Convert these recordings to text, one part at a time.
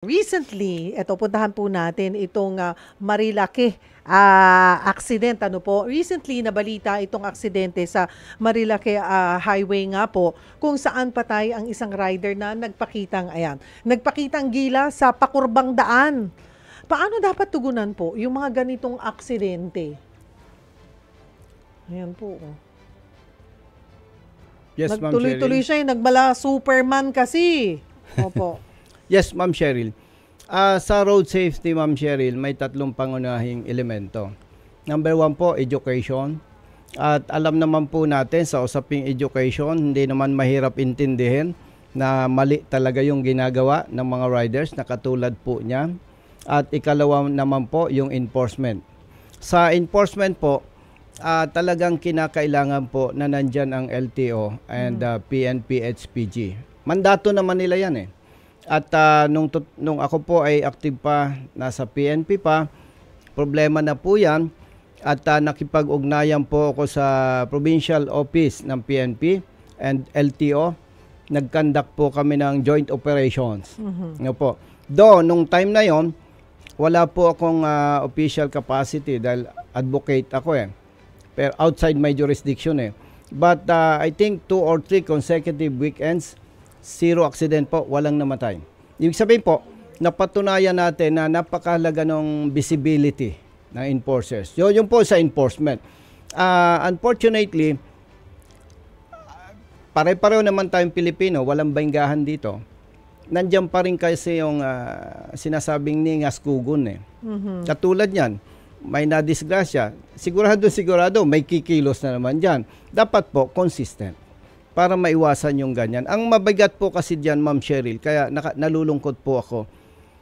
Recently, eto puntahan po natin itong Marilake accident. Ano po? Recently nabalita itong aksidente sa Marilake highway nga po kung saan patay ang isang rider na nagpakitang gila sa pakurbang daan. Paano dapat tugunan po yung mga ganitong aksidente? Ayan po. Yes, Ma'am Nagtuloy-tuloy Cheryl. siya, nagmala Superman kasi. Opo. Yes, Ma'am Cheryl. Sa road safety, Ma'am Cheryl, may tatlong pangunahing elemento. Number one po, education. At alam naman po natin sa usaping education, hindi naman mahirap intindihin na mali talaga yung ginagawa ng mga riders na katulad po niya. At ikalawa naman po, yung enforcement. Sa enforcement po, talagang kinakailangan po na nandyan ang LTO and PNP, HPG. Mandato naman nila yan eh. At nung ako po ay active pa, nasa PNP pa, problema na po yan. At nakipag-ugnayan po ako sa provincial office ng PNP and LTO. Nag-conduct po kami ng joint operations. Ano po. Nung time na yon, wala po akong official capacity dahil advocate ako eh. Pero outside my jurisdiction eh. But I think 2 or 3 consecutive weekends, 0 accident po, walang namatay. Ibig sabihin po, napatunayan natin na napakahalaga ng visibility ng enforcers. Yun po sa enforcement. Unfortunately, pare-pareho naman tayong Pilipino, walang bainggahan dito. Nandiyan pa rin kasi yung sinasabing ningas kugon eh. Katulad yan, may nadisgrasya. Sigurado, may kikilos na naman dyan. Dapat po, consistent para maiwasan yung ganyan. Ang mabigat po kasi dyan, Ma'am Cheryl, kaya nalulungkot po ako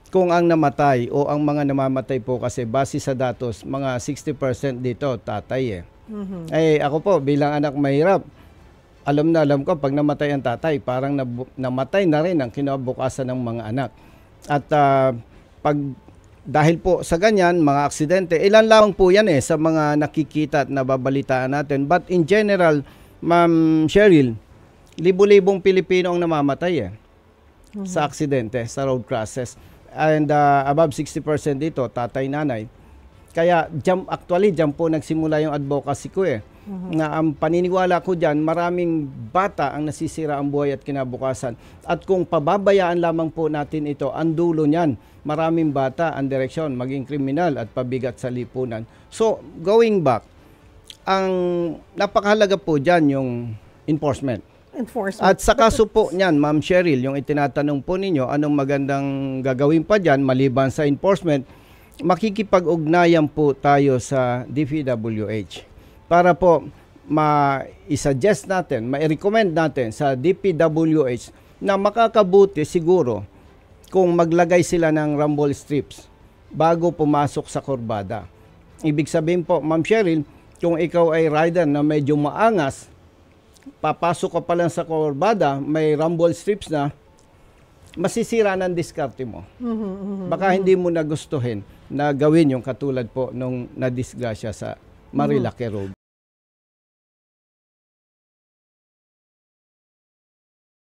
kung ang namatay o ang mga namamatay po kasi base sa datos, mga 60% dito, tatay eh. Eh, ako po, bilang anak mahirap, alam ko, pag namatay ang tatay, parang namatay na rin ang kinabukasan ng mga anak. At dahil po sa ganyan, mga aksidente, ilan lamang po yan eh, sa mga nakikita at nababalitaan natin. But in general, Ma'am Cheryl, libo-libong Pilipino ang namamatay eh, sa aksidente, sa road crashes. And above 60% dito, tatay-nanay. Kaya actually, dyan po nagsimula yung advocacy ko eh. Na ang paniniwala ko dyan, maraming bata ang nasisira ang buhay at kinabukasan. At kung pababayaan lamang po natin ito, ang dulo niyan, maraming bata ang direksyon, maging kriminal at pabigat sa lipunan. So, going back, ang napakahalaga po dyan yung enforcement. At sa kaso po niyan, Ma'am Cheryl, yung itinatanong po ninyo, anong magandang gagawin pa dyan maliban sa enforcement, makikipag-ugnayan po tayo sa DPWH para po ma-suggest natin, ma-recommend natin sa DPWH na makakabuti siguro kung maglagay sila ng rumble strips bago pumasok sa kurbada. Ibig sabihin po, Ma'am Cheryl, kung ikaw ay rider na medyo maangas, papasok ka pa lang sa kurbada, may rumble strips na, masisira ng diskarte mo. Baka hindi mo nagustuhin na gawin yung katulad po nung nadisgrasya sa Marilake Road.